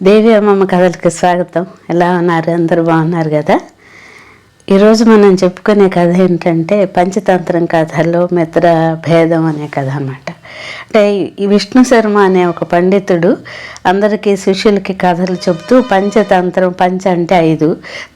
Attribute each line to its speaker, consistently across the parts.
Speaker 1: దేవి అమ్మమ్మ కథలకి స్వాగతం. ఎలా ఉన్నారు? అందరూ బాగున్నారు కదా? ఈరోజు మనం చెప్పుకునే కథ ఏంటంటే పంచతంత్రం కథల్లో మిత్ర భేదం అనే కథ అన్నమాట. అంటే ఈ విష్ణు శర్మ అనే ఒక పండితుడు అందరికీ శిష్యులకి కథలు చెబుతూ పంచతంత్రం, పంచ అంటే 5,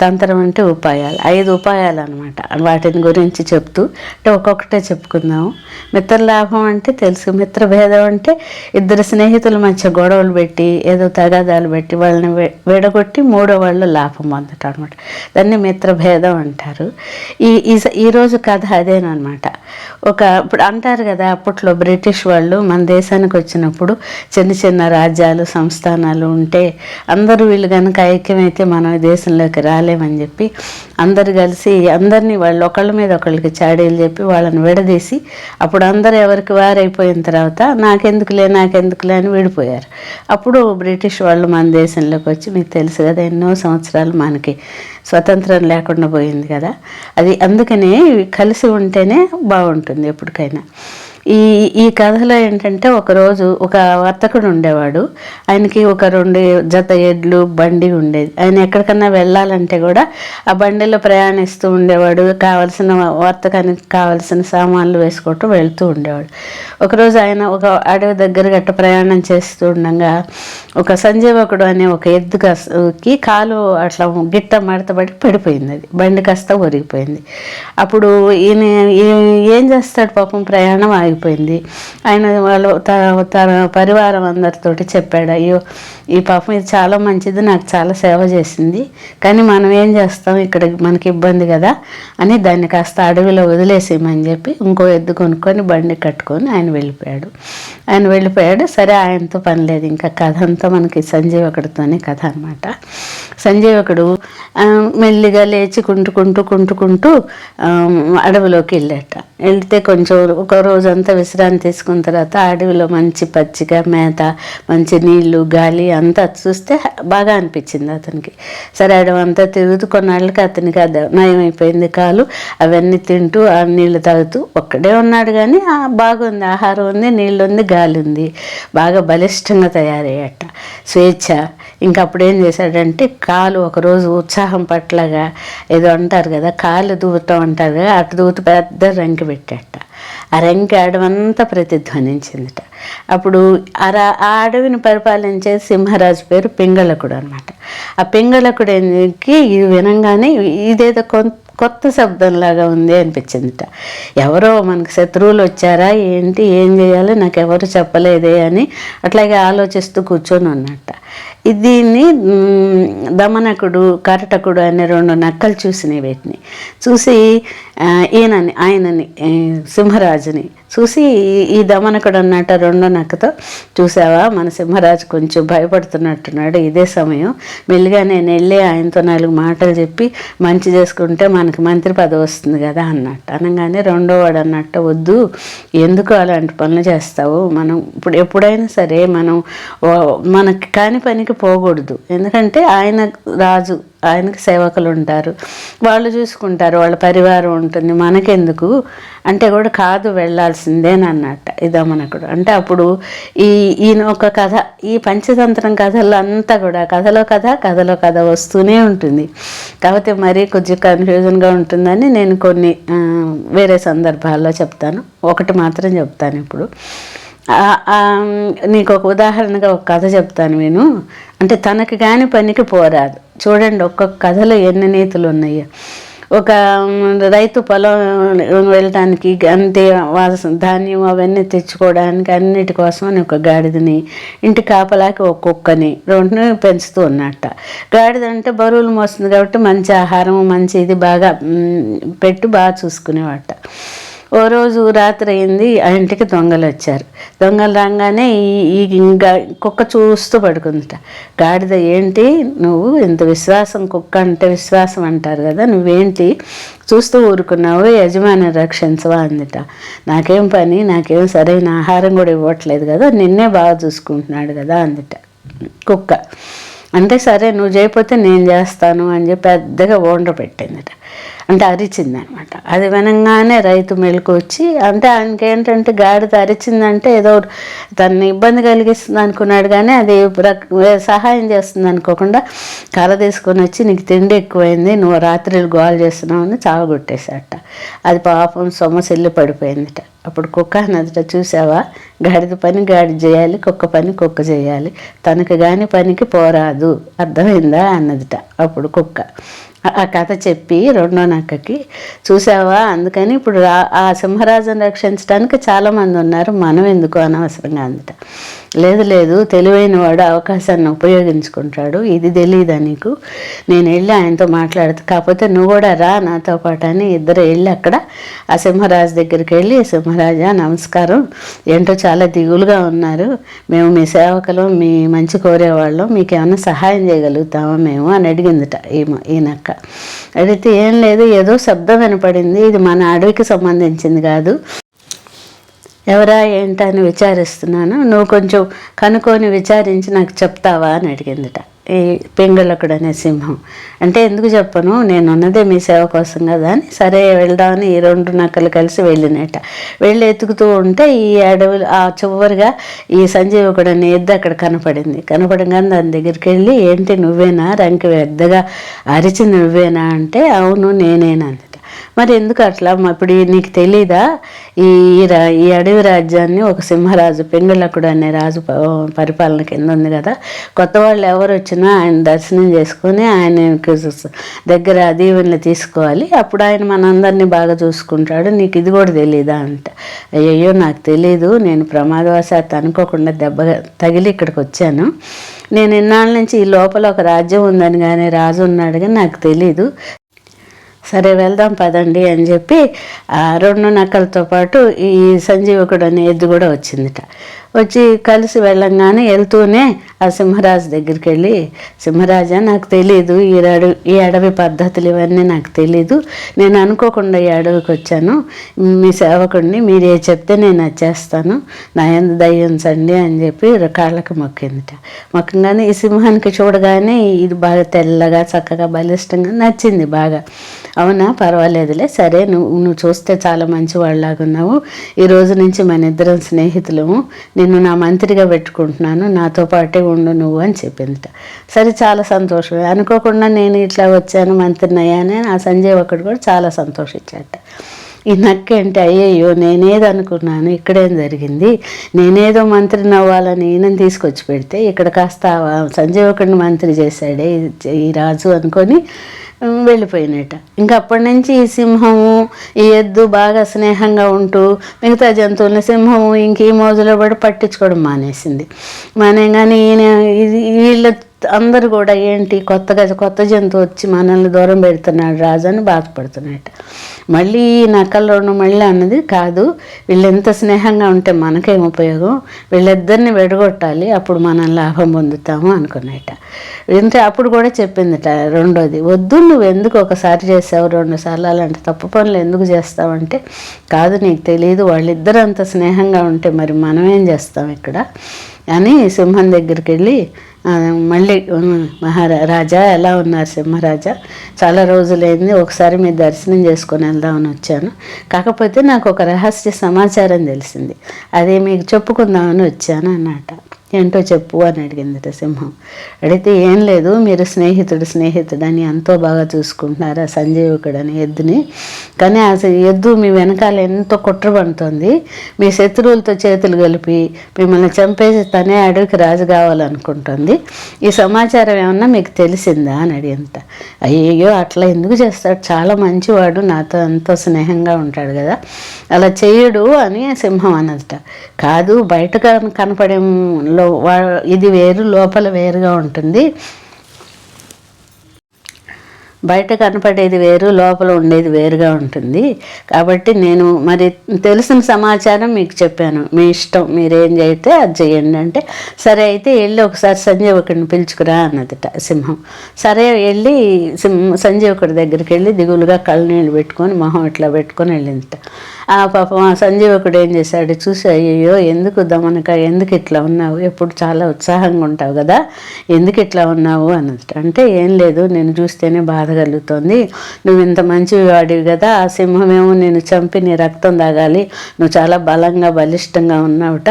Speaker 1: తంత్రం అంటే ఉపాయాలు, 5 ఉపాయాలు అనమాట. వాటిని గురించి చెప్తూ అంటే ఒక్కొక్కటే చెప్పుకుందాము. మిత్రలాభం అంటే తెలుసు, మిత్రభేదం అంటే ఇద్దరు స్నేహితుల మధ్య గొడవలు పెట్టి ఏదో తగాదాలు పెట్టి వాళ్ళని విడగొట్టి మూడో వాళ్ళు లాభం పొందటం అనమాట. దాన్ని మిత్రభేదం అంటారు. ఈరోజు కథ అదేనమాట. ఇప్పుడు అంటారు కదా, అప్పట్లో బ్రిటిష్ వాళ్ళు మన దేశానికి వచ్చినప్పుడు చిన్న చిన్న రాజ్యాలు, సంస్థానాలు ఉంటే అందరూ వీళ్ళు కనుక ఐక్యమైతే మనం దేశంలోకి రాలేమని చెప్పి అందరు కలిసి అందరినీ వాళ్ళు ఒకళ్ళ మీద ఒకళ్ళకి చాడీలు చెప్పి వాళ్ళని విడదీసి అప్పుడు అందరూ ఎవరికి వారైపోయిన తర్వాత నాకెందుకులే అని విడిపోయారు. అప్పుడు బ్రిటిష్ వాళ్ళు మన దేశంలోకి వచ్చి, మీకు తెలుసు కదా, ఎన్నో సంవత్సరాలు మనకి స్వతంత్రం లేకుండా పోయింది కదా. అది అందుకనే కలిసి ఉంటేనే బాగుంటుంది ఎప్పటికైనా. ఈ కథలో ఏంటంటే ఒకరోజు ఒక వర్తకుడు ఉండేవాడు. ఆయనకి ఒక 2 జత ఎడ్లు, బండి ఉండేది. ఆయన ఎక్కడికన్నా వెళ్ళాలంటే కూడా ఆ బండిలో ప్రయాణిస్తూ ఉండేవాడు. కావలసిన వర్తకానికి కావలసిన సామాన్లు వేసుకోవటం వెళ్తూ ఉండేవాడు. ఒకరోజు ఆయన ఒక అడవి దగ్గర గట్ట ప్రయాణం చేస్తూ ఉండగా ఒక సంజీవకుడు అనే ఒక ఎద్దుకి కాలు అట్లా గిట్ట మడతబడి పడిపోయింది. అది బండి కాస్త ఒరిగిపోయింది. అప్పుడు ఈయన ఏం చేస్తాడు పాపం, ప్రయాణం ఆగిపోయింది. ఆయన వాళ్ళు తన పరివారం అందరితోటి చెప్పాడు, అయ్యో ఈ పాపం ఇది చాలా మంచిది, నాకు చాలా సేవ చేసింది, కానీ మనం ఏం చేస్తాం, ఇక్కడ మనకి ఇబ్బంది కదా అని దాన్ని కాస్త అడవిలో వదిలేసేయమని చెప్పి ఇంకో ఎద్దు కొనుక్కొని బండి కట్టుకొని ఆయన వెళ్ళిపోయాడు. సరే, ఆయనతో పని లేదు. ఇంకా కథ అంతా మనకి సంజీవకుడితోనే కథ అనమాట. సంజీవకుడు మెల్లిగా లేచి కుంటుకుంటూ అడవిలోకి వెళ్తే కొంచెం ఒక రోజంతా విశ్రాంతి తీసుకున్న తర్వాత అడవిలో మంచి పచ్చిక మేత, మంచి నీళ్లు, గాలి అంతా చూస్తే బాగా అనిపించింది అతనికి. సరే, అడవి అంతా తిరుగుతూ కొన్నాళ్ళకి అతనికి అది నయమైపోయింది కాలు. అవన్నీ తింటూ ఆ నీళ్లు తాగుతూ ఒక్కడే ఉన్నాడు, కానీ బాగుంది, ఆహారం ఉంది, నీళ్ళు ఉంది, గాలి ఉంది, బాగా బలిష్టంగా తయారయ్యాట, స్వేచ్ఛ. ఇంకా అప్పుడు ఏం చేశాడంటే కాలు ఒకరోజు ఉత్సాహం పట్లగా ఏదో అంటారు కదా, కాలు దూవటం అంటారు కదా, అటు దూత పెద్ద రంకి పెట్టాట. ఆ రంకి అడవంతా ప్రతిధ్వనించిందిట. అప్పుడు ఆ అడవిని పరిపాలించే సింహరాజు పేరు పింగళకుడు అనమాట. ఆ పింగళకుడికి ఇది వినంగానే ఇదేదో కొత్త శబ్దంలాగా ఉంది అనిపించిందిట. ఎవరో మనకు శత్రువులు వచ్చారా ఏంటి, ఏం చేయాలి, నాకు ఎవరు చెప్పలేదే అని అట్లాగే ఆలోచిస్తూ కూర్చొని ఉన్నట్ట. దీన్ని దమనకుడు, కరటకుడు అనే 2 నక్కలు చూసినాయి. వీటిని చూసి ఆయనని సింహరాజుని చూసి ఈ దమనకుడు అన్నట్ట 2 నక్కతో, చూసావా మన సింహరాజు కొంచెం భయపడుతున్నట్టున్నాడు, ఇదే సమయం, మెల్లిగా నేను వెళ్ళి ఆయనతో 4 మాటలు చెప్పి మంచి చేసుకుంటే మనకి మంత్రి పదవి వస్తుంది కదా అన్నట్టు. అనగానే రెండో వాడు అన్నట్టు, వద్దు, ఎందుకు అలాంటి పనులు చేస్తావు, మనం ఇప్పుడు ఎప్పుడైనా సరే మనం మనకి కాని పనికి పోకూడదు. ఎందుకంటే ఆయన రాజు, ఆయనకి సేవకులు ఉంటారు, వాళ్ళు చూసుకుంటారు, వాళ్ళ పరివారం ఉంటుంది, మనకెందుకు అంటే కూడా కాదు, వెళ్ళాల్సిందేనన్నట్ట ఇదమ్మనకుడు. అంటే అప్పుడు ఈయన ఒక కథ, ఈ పంచతంత్రం కథల్లో అంతా కూడా కథలో కథ వస్తూనే ఉంటుంది. కాకపోతే మరీ కొంచెం కన్ఫ్యూజన్గా ఉంటుందని నేను కొన్ని వేరే సందర్భాల్లో చెప్తాను. ఒకటి మాత్రం చెప్తాను ఇప్పుడు. నీకు ఒక ఉదాహరణగా ఒక కథ చెప్తాను విను. అంటే తనకి కాని పనికి పోరాదు. చూడండి, ఒక్కొక్క కథలో ఎన్ని నీతులు ఉన్నాయో. ఒక రైతు పొలం వెళ్ళటానికి అంతే ధాన్యం అవన్నీ తెచ్చుకోవడానికి అన్నిటి కోసం అని ఒక గాడిదని, ఇంటి కాపలాకి ఒక కుక్కని 2 పెంచుతూ ఉన్నట్ట. గాడిద అంటే బరువులు మోస్తుంది కాబట్టి మంచి ఆహారం, మంచి ఇది బాగా పెట్టి బాగా చూసుకునేవాట. ఓ రోజు రాత్రి అయింది, ఆ ఇంటికి దొంగలు వచ్చారు. దొంగలు రాగానే ఇంకా కుక్క చూస్తూ పడుకుందిట. గాడిద, ఏంటి నువ్వు ఇంత విశ్వాసం, కుక్క అంటే విశ్వాసం అంటారు కదా, నువ్వేంటి చూస్తూ ఊరుకున్నావు, యజమాని రక్షించవా అందిట. నాకేం పని, నాకేం సరైన ఆహారం కూడా ఇవ్వట్లేదు కదా, నిన్నే బాగా చూసుకుంటున్నాడు కదా అందిట కుక్క. అంటే సరే నువ్వు చేయకపోతే నేను చేస్తాను అని చెప్పి పెద్దగా ఓండ్ర పెట్టిందిట. అంటే అరిచిందనమాట. అది వినంగానే రైతు మెలకు వచ్చి, అంటే ఆయనకి ఏంటంటే గాడిద అరిచిందంటే ఏదో తనని ఇబ్బంది కలిగిస్తుంది అనుకున్నాడు, కానీ అది సహాయం చేస్తుంది అనుకోకుండా కర్ర తీసుకొని వచ్చి, నీకు తిండి ఎక్కువైంది, నువ్వు రాత్రులు గోల చేస్తున్నావు అని చావగొట్టేశాట. అది పాపం సొమ్మసిల్లి పడిపోయిందిట. అప్పుడు కుక్క అన్నదిట, చూసావా, గాడిద పని గాడి చేయాలి, కుక్క పని కుక్క చేయాలి, తనకు కానీ పనికి పోరాదు, అర్థమైందా అన్నదిట. అప్పుడు కుక్క ఆ కథ చెప్పి రెండో నక్కకి, చూసావా, అందుకని ఇప్పుడు ఆ సింహరాజును రక్షించడానికి చాలామంది ఉన్నారు, మనం ఎందుకు అనవసరంగా అందుట. లేదు లేదు, తెలివైన వాడు అవకాశాన్ని ఉపయోగించుకుంటాడు, ఇది తెలీదా నీకు, నేను వెళ్ళి ఆయనతో మాట్లాడుతా, కాకపోతే నువ్వు కూడా రా నాతో పాటు అని ఇద్దరు వెళ్ళి అక్కడ ఆ సింహరాజు దగ్గరికి వెళ్ళి, సింహరాజా నమస్కారం, ఏంటో చాలా దిగులుగా ఉన్నారు, మేము మీ సేవకులు, మీ మంచి కోరేవాళ్ళం, మీకు ఏమైనా సహాయం చేయగలుగుతామా మేము అని అడిగిందిట ఈ నక్క. అడిగితే ఏం లేదు, ఏదో శబ్దం వినపడింది, ఇది మన అడవికి సంబంధించింది కాదు, ఎవరా ఏంటని విచారిస్తున్నాను, నువ్వు కొంచెం కనుక్కొని విచారించి నాకు చెప్తావా అని అడిగిందిట ఈ పింగళకుడు అనే సింహం. అంటే ఎందుకు చెప్పను, నేను ఉన్నదే మీ సేవ కోసం కదా అని, సరే వెళ్దామని ఈ రెండు నక్కలు కలిసి వెళ్ళినట. వెళ్ళి ఎత్తుకుతూ ఉంటే ఈ అడవులు ఆ చివరిగా ఈ సంజీవకుడు అనే ఎద్దు అక్కడ కనపడంగానే దాని దగ్గరికి వెళ్ళి, ఏంటి నువ్వేనా, రంకి పెద్దగా అరిచింది నువ్వేనా అంటే, అవును నేనేనా అంది. మరి ఎందుకు అట్లా, ఇప్పుడు నీకు తెలీదా, ఈ అడవి రాజ్యాన్ని ఒక సింహరాజు పింగళకుడు అనే రాజు పరిపాలన కింద ఉంది కదా, కొత్త వాళ్ళు ఎవరు వచ్చినా ఆయన దర్శనం చేసుకొని ఆయనకి దగ్గర దీవెనలు తీసుకోవాలి, అప్పుడు ఆయన మనందరినీ బాగా చూసుకుంటాడు, నీకు ఇది కూడా తెలీదా అంట. అయ్యో నాకు తెలీదు, నేను ప్రమాదవశాత్తు అనుకోకుండా దెబ్బ తగిలి ఇక్కడికి వచ్చాను, నేను ఇన్నాళ్ళ నుంచి ఈ లోపల ఒక రాజ్యం ఉందని కానీ రాజు ఉన్నాడు కానీ నాకు తెలీదు, సరే వెళ్దాం పదండి అని చెప్పి ఆ రెండు నక్కలతో పాటు ఈ సంజీవకుడు అనే ఎద్దు కూడా వచ్చిందిట. వచ్చి కలిసి వెళ్ళంగానే వెళ్తూనే ఆ సింహరాజు దగ్గరికి వెళ్ళి, సింహరాజా నాకు తెలీదు, ఈ అడవి పద్ధతులు ఇవన్నీ నాకు తెలీదు, నేను అనుకోకుండా ఈ అడవికి వచ్చాను, మీ సేవకుడిని, మీరు ఏ చెప్తే నేను అది చేస్తాను, నా యందు దయ ఉంచండి అని చెప్పి కాళ్ళకి మొక్కిందిట. మొక్కగానే ఈ సింహానికి చూడగానే ఇది బాగా తెల్లగా చక్కగా బలిష్టంగా నచ్చింది బాగా. అవునా, పర్వాలేదులే, సరే నువ్వు చూస్తే చాలా మంచి వాళ్ళలాగున్నావు, ఈ రోజు నుంచి మన ఇద్దరం స్నేహితులము, నిన్ను నా మంత్రిగా పెట్టుకుంటున్నాను, నాతో పాటే ఉండు నువ్వు అని చెప్పిందిట. సరే చాలా సంతోషమే, అనుకోకుండా నేను ఇట్లా వచ్చాను మంత్రిని అయ్యానే ఆ సంజీవకుడు కూడా చాలా సంతోషించాట. ఈ నక్కేంటి, అయ్యయ్యో నేనేదో అనుకున్నాను, ఇక్కడేం జరిగింది, నేనేదో మంత్రిని అవ్వాలని ఈయనని తీసుకొచ్చి పెడితే ఇక్కడ కాస్త సంజీవకుడిని మంత్రి చేశాడే ఈ రాజు అనుకొని వెళ్ళిపోయినట్ట. ఇంకా అప్పటి నుంచి ఈ సింహము ఈ ఎద్దు బాగా స్నేహంగా ఉంటూ మిగతా జంతువులని సింహము ఇంక ఈ మోజులో పడి పట్టించుకోవడం మానేసింది. మానేగానే వీళ్ళ అందరూ కూడా ఏంటి కొత్త జంతువు వచ్చి మనల్ని దూరం పెడుతున్నాడు రాజు అని బాధపడుతున్నట్ట. మళ్ళీ ఈ నక్కల్లోనూ మళ్ళీ అన్నది కాదు, వీళ్ళు ఎంత స్నేహంగా ఉంటే మనకేం ఉపయోగం, వీళ్ళిద్దరిని విడగొట్టాలి, అప్పుడు మనం లాభం పొందుతాము అనుకున్నట్ట. అంటే అప్పుడు కూడా చెప్పిందిట రెండోది, వద్దు నువ్వు ఎందుకు ఒకసారి చేసావు 2 సార్లు అలాంటి తప్పు పనులు ఎందుకు చేస్తావంటే, కాదు నీకు తెలియదు, వాళ్ళిద్దరు అంత స్నేహంగా ఉంటే మరి మనం ఏం చేస్తాం ఇక్కడ అని సింహం దగ్గరికి వెళ్ళి, మళ్ళీ మహారాజా ఎలా ఉన్నారు సింహరాజా, చాలా రోజులైంది, ఒకసారి మీ దర్శనం చేసుకొని వెళ్దామని వచ్చాను, కాకపోతే నాకు ఒక రహస్య సమాచారం తెలిసింది, అదే మీకు చెప్పుకుందామని వచ్చాను అన్నమాట. ఏంటో చెప్పు అని అడిగిందిట సింహం. అడిగితే ఏం లేదు, మీరు స్నేహితుడని ఎంతో బాగా చూసుకుంటున్నారు ఆ సంజీవకుడని ఎద్దుని, కానీ ఆ ఎద్దు మీ వెనకాల ఎంతో కుట్రపడుతోంది, మీ శత్రువులతో చేతులు కలిపి మిమ్మల్ని చంపేసి తనే అడవికి రాజు కావాలనుకుంటుంది, ఈ సమాచారం ఏమన్నా మీకు తెలిసిందా అని అడిగింత. అయ్యయ్యో అట్లా ఎందుకు చేస్తాడు, చాలా మంచివాడు, నాతో ఎంతో స్నేహంగా ఉంటాడు కదా, అలా చేయడు అని సింహం అన్నదట. కాదు, బయట కనపడే ఇది వేరు, లోపల వేరుగా ఉంటుంది, బయట కనపడేది వేరు, లోపల ఉండేది వేరుగా ఉంటుంది, కాబట్టి నేను మరి తెలిసిన సమాచారం మీకు చెప్పాను, మీ ఇష్టం, మీరేం చేస్తే అది చేయండి అంటే, సరే అయితే వెళ్ళి ఒకసారి సంజీవకుడిని పిలుచుకురా అన్నదిట సింహం. సరే వెళ్ళి సంజీవకుడి దగ్గరికి వెళ్ళి దిగులుగా కళ్ళనీళ్ళు పెట్టుకొని మొహం ఇట్లా పెట్టుకొని వెళ్ళిందిట. ఆ పాపం ఆ సంజీవకుడు ఏం చేశాడు చూసి, అయ్యో ఎందుకు దమనక, ఎందుకు ఇట్లా ఉన్నావు, ఎప్పుడు చాలా ఉత్సాహంగా ఉంటావు కదా, ఎందుకు ఇట్లా ఉన్నావు అన్నది. అంటే ఏం లేదు, నేను చూస్తేనే బాధ కలుగుతుంది, నువ్వు ఇంత మంచి వాడివి కదా, ఆ సింహమేమో నేను చంపి నీ రక్తం తాగాలి, నువ్వు చాలా బలంగా బలిష్టంగా ఉన్నావుట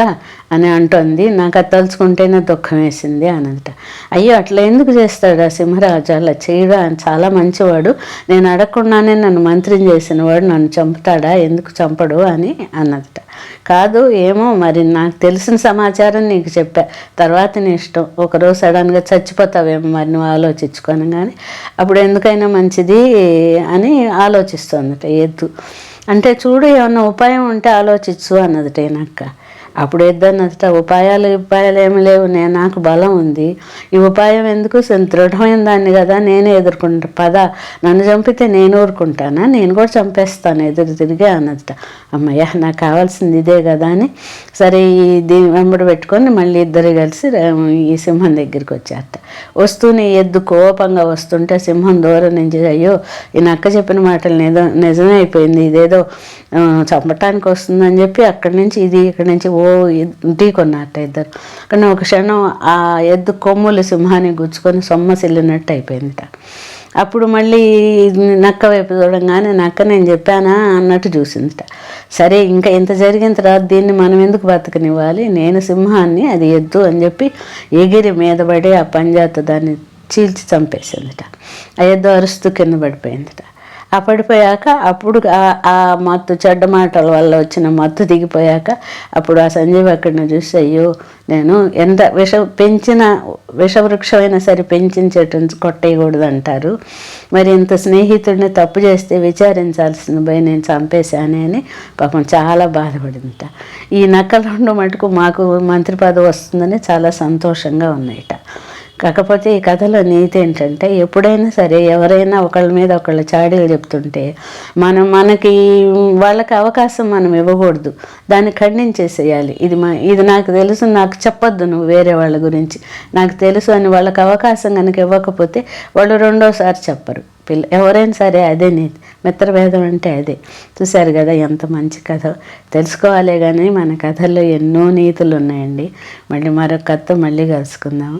Speaker 1: అని అంటోంది, నాకు అది తలుచుకుంటేనే దుఃఖం వేసింది అనంట. అయ్యో అట్లా ఎందుకు చేస్తాడు ఆ సింహరాజు, అలా చేయడా, అని చాలా మంచివాడు, నేను అడగకుండానే నన్ను మంత్రిని చేసిన వాడు నన్ను చంపుతాడా, ఎందుకు చంపడు అని అన్నదట. కాదు ఏమో మరి, నాకు తెలిసిన సమాచారం నీకు చెప్పా, తర్వాత నీ ఇష్టం, ఒకరోజు సడన్గా చచ్చిపోతావేమో మరి నువ్వు ఆలోచించుకొని, కానీ అప్పుడు ఎందుకైనా మంచిది అని ఆలోచిస్తుందట ఎద్దు. అంటే చూడు ఏమన్నా ఉపాయం ఉంటే ఆలోచించు అన్నదట ఈయనక్క. అప్పుడు ఎద్దన్నదట, ఉపాయాలు ఏమి లేవు, నాకు బలం ఉంది, ఈ ఉపాయం ఎందుకు, దృఢమైన దాన్ని కదా, నేనే ఎదుర్కొంటా, పద నన్ను చంపితే నేను ఊరుకుంటానా, నేను కూడా చంపేస్తాను ఎదురు తిరిగే అన్నదట. అమ్మయ్య నాకు కావాల్సింది ఇదే కదా అని సరే ఈ దీని వెంబడి పెట్టుకొని మళ్ళీ ఇద్దరు కలిసి ఈ సింహం దగ్గరికి వచ్చారట. వస్తూనే ఎద్దు కోపంగా వస్తుంటే సింహం దూరం నుంచి, అయ్యో ఈ నక్క చెప్పిన మాటలు నిజమే అయిపోయింది, ఇదేదో చంపటానికి వస్తుందని చెప్పి అక్కడి నుంచి ఇక్కడి నుంచి ఢీ కొన్నారట ఇద్దరు. కానీ ఒక క్షణం ఆ ఎద్దు కొమ్ములు సింహాన్ని గుచ్చుకొని సొమ్మసిల్లినట్టు అయిపోయిందట. అప్పుడు మళ్ళీ నక్క వైపు చూడంగానే నక్క నేను చెప్పానా అన్నట్టు చూసిందట. సరే ఇంకా ఇంత జరిగిన తర్వాత దీన్ని మనం ఎందుకు బతకనివ్వాలి, నేను సింహాన్ని, అది ఎద్దు అని చెప్పి ఎగిరి మీద పడి ఆ పంజాతో దాన్ని చీల్చి చంపేసిందట. ఆ ఎద్దు అరుస్తూ కింద పడిపోయిందట. ఆ పడిపోయాక అప్పుడు ఆ మత్తు, చెడ్డ మాటల వల్ల వచ్చిన మత్తు దిగిపోయాక అప్పుడు ఆ సంజీవకుడిని చూసి, అయ్యో నేను ఎంత విషవృక్షమైనా సరే పెంచిన చెట్టుని కొట్టేయకూడదు అంటారు, మరి ఇంత స్నేహితుడిని తప్పు చేస్తే విచారించాల్సిన పోయి నేను చంపేశానే అని పాపం చాలా బాధపడిందట. ఈ నక్కల రెండు మటుకు మాకు మంత్రి పదవి వస్తుందని చాలా సంతోషంగా ఉన్నాయట. కాకపోతే ఈ కథలో నీతి ఏంటంటే, ఎప్పుడైనా సరే ఎవరైనా ఒకళ్ళ మీద ఒకళ్ళ చాడీలు చెప్తుంటే మనకి వాళ్ళకి అవకాశం మనం ఇవ్వకూడదు, దాన్ని ఖండించేసేయాలి. ఇది నాకు తెలుసు, నాకు చెప్పొద్దు నువ్వు వేరే వాళ్ళ గురించి, నాకు తెలుసు అని వాళ్ళకి అవకాశం కనుక ఇవ్వకపోతే వాళ్ళు రెండోసారి చెప్పరు. ఎవరైనా సరే అదే నీతి, మిత్రభేదం అంటే అదే. చూశారు కదా ఎంత మంచి కథ, తెలుసుకోవాలే కానీ మన కథల్లో ఎన్నో నీతులు ఉన్నాయండి. మళ్ళీ మరొక కథతో మళ్ళీ కలుసుకుందాం.